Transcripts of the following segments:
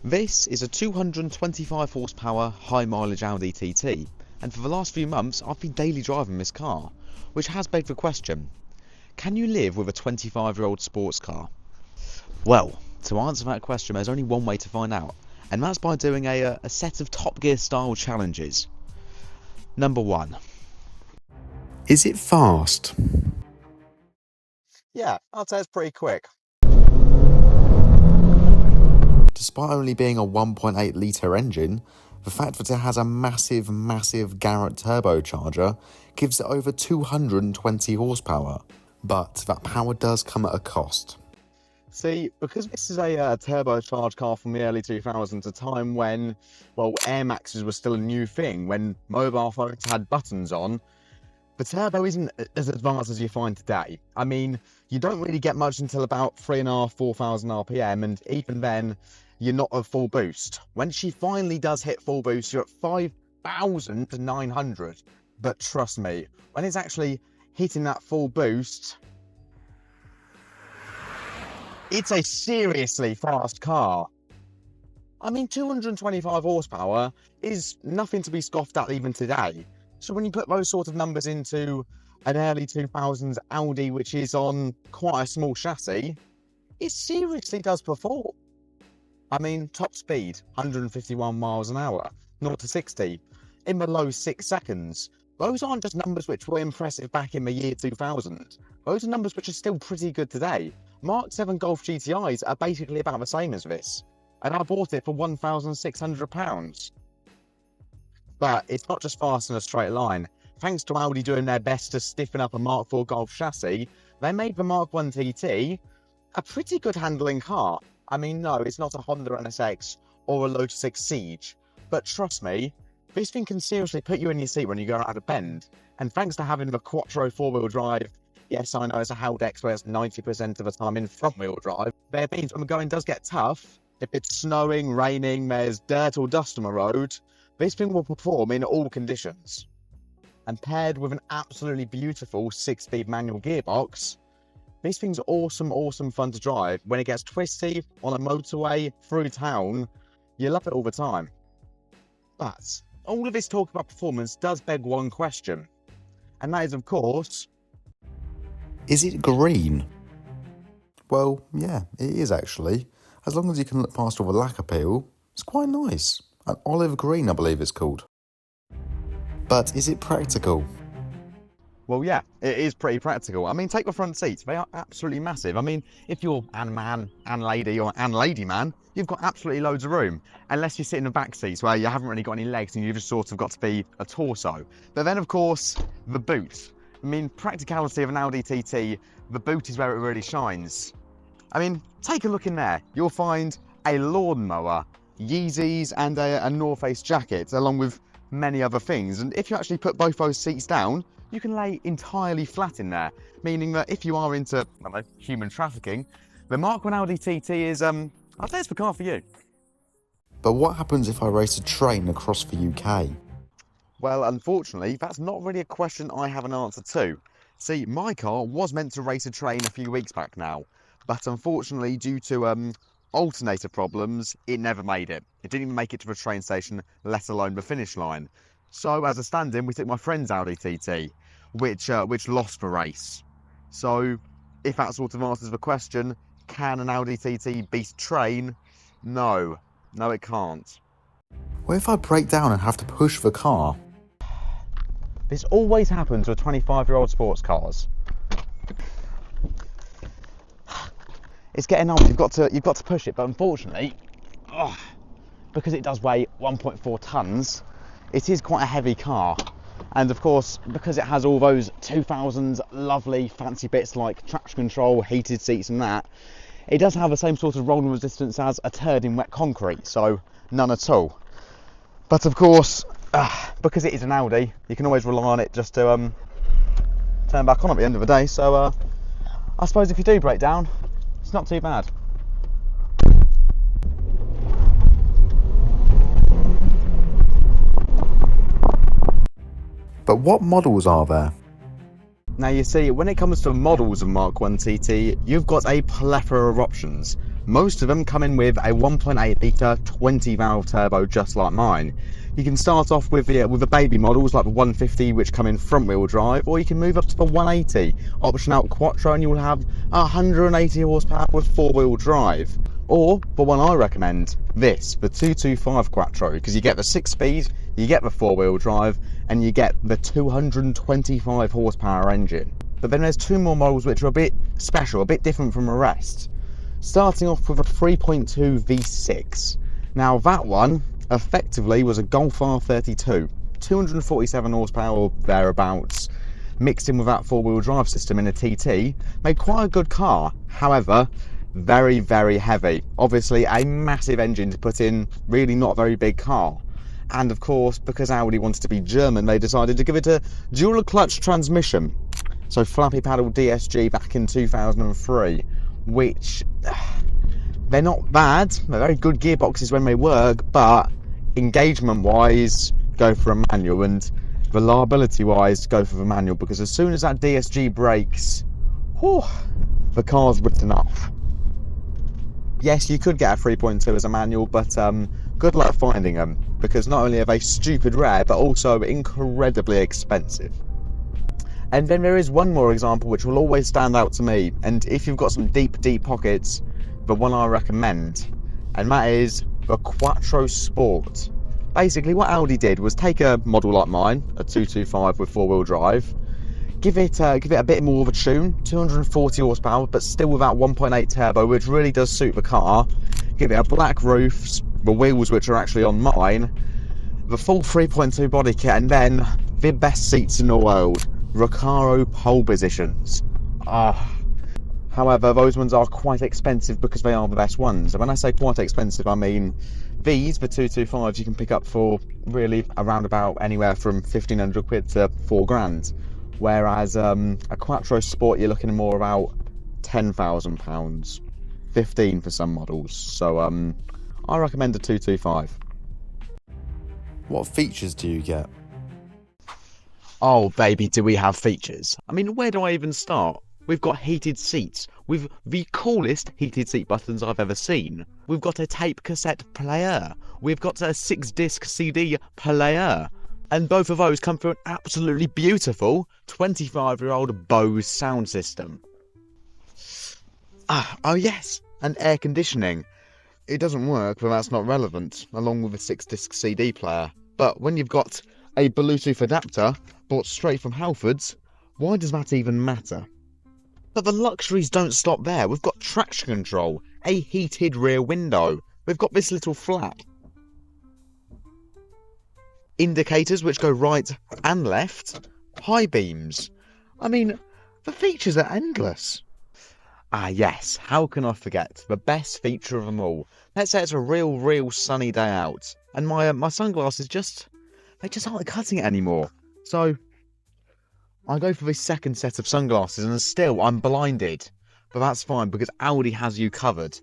This is a 225 horsepower high mileage Audi TT, and for the last few months I've been daily driving this car, which has begged the question, can you live with a 25-year-old sports car? Well, to answer that question there's only one way to find out, and that's by doing a set of Top Gear style challenges. Number 1. Is it fast? Yeah, I'd say it's pretty quick. Despite only being a 1.8 litre engine, the fact that it has a massive Garrett turbocharger gives it over 220 horsepower. But that power does come at a cost. See, because this is a turbocharged car from the early 2000s, a time when, well, Air Maxes was still a new thing, when mobile phones had buttons on, the turbo isn't as advanced as you find today. I mean, you don't really get much until about 3,500, 4,000 RPM, and even then, you're not at full boost. When she finally does hit full boost, you're at 5,900. But trust me, when it's actually hitting that full boost, it's a seriously fast car. I mean, 225 horsepower is nothing to be scoffed at even today. So when you put those sort of numbers into an early 2000s Audi, which is on quite a small chassis, it seriously does perform. I mean, top speed, 151 miles an hour, 0 to 60, in below 6 seconds. Those aren't just numbers which were impressive back in the year 2000. Those are numbers which are still pretty good today. Mark 7 Golf GTIs are basically about the same as this, and I bought it for £1,600. But it's not just fast in a straight line. Thanks to Audi doing their best to stiffen up a Mark 4 Golf chassis, they made the Mark 1 TT a pretty good handling car. I mean, no, it's not a Honda NSX or a Lotus 6 Siege, but trust me, this thing can seriously put you in your seat when you go out of bend. And thanks to having the Quattro 4-wheel drive, yes, I know it's a Haldex where it's 90% of the time in front-wheel drive, there means when the going does get tough, if it's snowing, raining, there's dirt or dust on the road, this thing will perform in all conditions. And paired with an absolutely beautiful 6-speed manual gearbox, this thing's awesome fun to drive. When it gets twisty, on a motorway, through town, you love it all the time. But all of this talk about performance does beg one question, and that is, of course, is it green? Well, yeah, it is actually. As long as you can look past all the lack appeal, it's quite nice. An olive green, I believe it's called. But is it practical? well, yeah, it is pretty practical. I mean, take the front seats. They are absolutely massive. I mean, if you're an man, an lady, or an lady man, you've got absolutely loads of room. Unless you sit in the back seats where you haven't really got any legs and you've just sort of got to be a torso. But then, of course, the boot. I mean, practicality of an Audi TT, the boot is where it really shines. I mean, take a look in there. You'll find a lawnmower, Yeezys, and a North Face jacket, along with many other things. And if you actually put both those seats down, you can lay entirely flat in there, meaning that if you are into, I don't know, human trafficking, the Mark 1 Audi TT is, I'd say it's the car for you. But what happens if I race a train across the UK? Well, unfortunately, that's not really a question I have an answer to. See, my car was meant to race a train a few weeks back now, but unfortunately, due to alternator problems, it never made it. It didn't even make it to the train station, let alone the finish line. So, as a stand-in, we took my friend's Audi TT, which lost the race. So, if that sort of answers the question, can an Audi TT beat a train? No, it can't. What if I break down and have to push the car? This always happens with 25-year-old sports cars. It's getting old. You've got to push it, but unfortunately, because it does weigh 1.4 tons, it is quite a heavy car. And of course, because it has all those 2000s lovely fancy bits like traction control, heated seats, and that, it does have the same sort of rolling resistance as a turd in wet concrete. So none at all. But of course, because it is an Audi, you can always rely on it just to turn back on at the end of the day. So I suppose if you do break down, it's not too bad. But what models are there? Now you see, when it comes to models of Mark 1 TT, you've got a plethora of options. Most of them come in with a 1.8 litre 20 valve turbo, just like mine. You can start off with the baby models like the 150, which come in front wheel drive, or you can move up to the 180 option out Quattro and you will have 180 horsepower with 4-wheel drive. Or the one I recommend, the 225 Quattro, because you get the 6-speed, you get the 4-wheel drive, and you get the 225 horsepower engine. But then there's two more models which are a bit special, a bit different from the rest. Starting off with a 3.2 V6. Now that one effectively was a Golf R32, 247 horsepower or thereabouts, mixed in with that 4-wheel drive system in a TT, made quite a good car. However, very, very heavy. Obviously a massive engine to put in really not a very big car. And of course, because Audi wanted to be German, they decided to give it a dual clutch transmission. So flappy paddle DSG back in 2003, which they're not bad. They're very good gearboxes when they work, but engagement wise, go for a manual, and reliability wise, go for the manual, because as soon as that DSG breaks, whew, the car's written off. Yes, you could get a 3.2 as a manual, but good luck finding them, because not only are they stupid rare, but also incredibly expensive. And then there is one more example which will always stand out to me, and if you've got some deep pockets, the one I recommend, and that is the Quattro Sport. Basically what Audi did was take a model like mine, a 225 with 4-wheel drive, give it a bit more of a tune, 240 horsepower, but still with that 1.8 turbo, which really does suit the car. Give it a black roof, the wheels which are actually on mine, the full 3.2 body kit, and then the best seats in the world, Recaro pole positions. However, those ones are quite expensive because they are the best ones. And when I say quite expensive, I mean these, the 225s, you can pick up for really around about anywhere from 1,500 quid to 4 grand. Whereas a Quattro Sport, you're looking more about £10,000, 15 for some models. So I recommend a 225. What features do you get? Oh baby, do we have features? I mean, where do I even start? We've got heated seats with the coolest heated seat buttons I've ever seen. We've got a tape cassette player. We've got a 6-disc CD player. And both of those come through an absolutely beautiful 25-year-old Bose sound system. Oh yes, and air conditioning. It doesn't work, but that's not relevant, along with a 6-disc CD player. But when you've got a Bluetooth adapter bought straight from Halfords, why does that even matter? But the luxuries don't stop there. We've got traction control, a heated rear window. We've got this little flap. Indicators which go right and left. High beams. I mean, the features are endless. Ah yes, how can I forget the best feature of them all? Let's say it's a real sunny day out, and my sunglasses they just aren't cutting it anymore. So I go for this second set of sunglasses and still I'm blinded. But that's fine because Audi has you covered.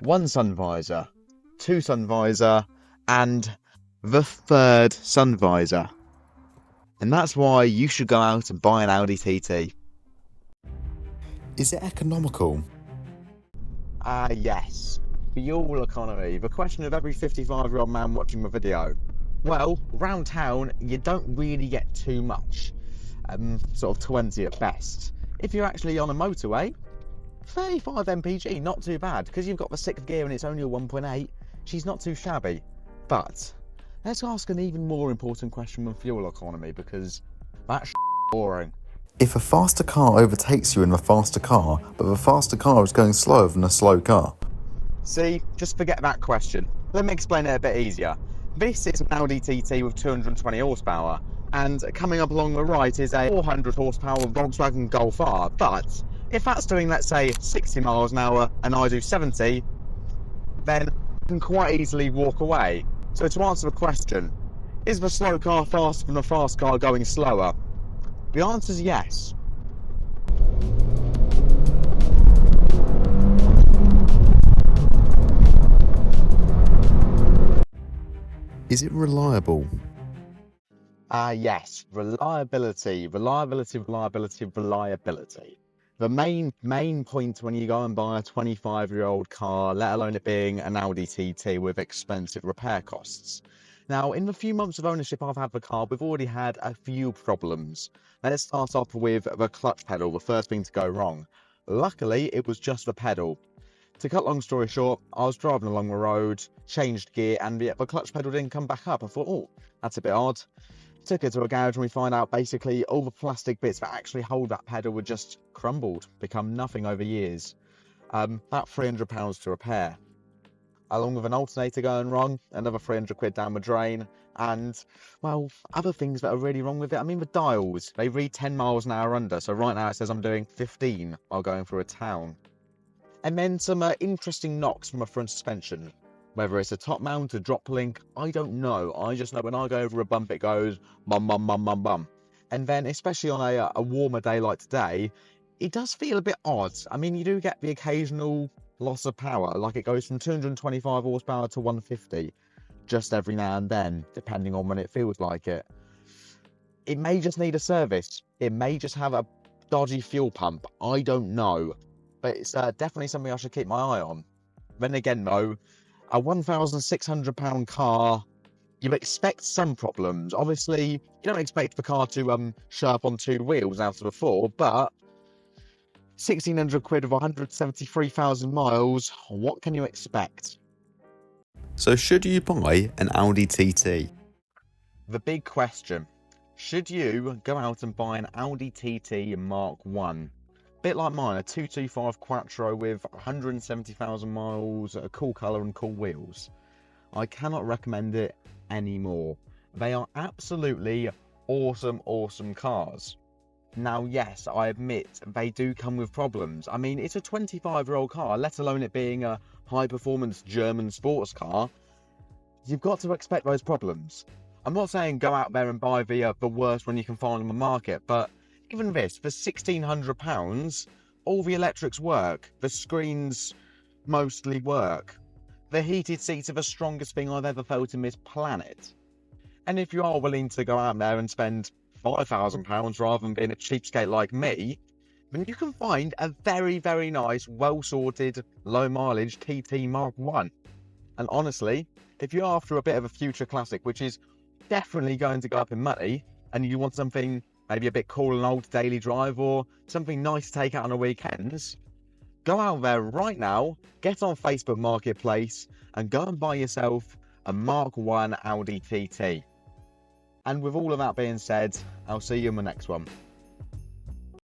One sun visor, two sun visor, and the third sun visor. And that's why you should go out and buy an Audi TT. Is it economical? Yes. Fuel economy, the question of every 55-year-old man watching the video. Well, round town, you don't really get too much. Sort of 20 at best. If you're actually on a motorway, 35 mpg, not too bad, because you've got the 6th gear and it's only a 1.8, she's not too shabby. But let's ask an even more important question than fuel economy, because that's boring. If a faster car overtakes you in the faster car, but the faster car is going slower than a slow car. See, just forget that question. Let me explain it a bit easier. This is an Audi TT with 220 horsepower. And coming up along the right is a 400 horsepower Volkswagen Golf R. But if that's doing, let's say, 60 miles an hour and I do 70, then I can quite easily walk away. So to answer the question, is the slow car faster than the fast car going slower? The answer is yes. Is it reliable? Yes, reliability. The main point when you go and buy a 25-year-old car, let alone it being an Audi TT with expensive repair costs. Now, in the few months of ownership I've had the car, we've already had a few problems. Let's start off with the clutch pedal, the first thing to go wrong. Luckily, it was just the pedal. To cut long story short, I was driving along the road, changed gear, and the clutch pedal didn't come back up. I thought, oh, that's a bit odd. Took it to a garage and we find out basically all the plastic bits that actually hold that pedal were just crumbled, become nothing over years. About £300 to repair. Along with an alternator going wrong, another 300 quid down the drain, and, well, other things that are really wrong with it. I mean, the dials, they read 10 miles an hour under, so right now it says I'm doing 15 while going through a town. And then some interesting knocks from a front suspension. Whether it's a top mount, a drop link, I don't know. I just know when I go over a bump, it goes bum, bum, bum, bum, bum. And then, especially on a warmer day like today, it does feel a bit odd. I mean, you do get the occasional loss of power, like it goes from 225 horsepower to 150, just every now and then, depending on when it feels like it. It may just need a service. It may just have a dodgy fuel pump. I don't know. But it's definitely something I should keep my eye on. Then again, though, a £1,600 car, you expect some problems. Obviously, you don't expect the car to show up on two wheels out of the four, but 1,600 quid of 173,000 miles, what can you expect? So should you buy an Audi TT? The big question, should you go out and buy an Audi TT Mark 1? Bit like mine, a 225 Quattro with 170,000 miles, a cool colour and cool wheels. I cannot recommend it anymore. They are absolutely awesome cars. Now, yes, I admit they do come with problems. I mean, it's a 25-year-old car, let alone it being a high-performance German sports car. You've got to expect those problems. I'm not saying go out there and buy the worst one you can find on the market, but even this, for £1,600, all the electrics work, the screens mostly work. The heated seats are the strongest thing I've ever felt in this planet. And if you are willing to go out there and spend £5,000 rather than being a cheapskate like me, then you can find a very nice, well-sorted, low-mileage TT Mark 1. And honestly, if you're after a bit of a future classic, which is definitely going to go up in money, and you want something maybe a bit cool and old to daily drive, or something nice to take out on the weekends, go out there right now, get on Facebook Marketplace, and go and buy yourself a Mark 1 Audi TT. And with all of that being said, I'll see you in the next one.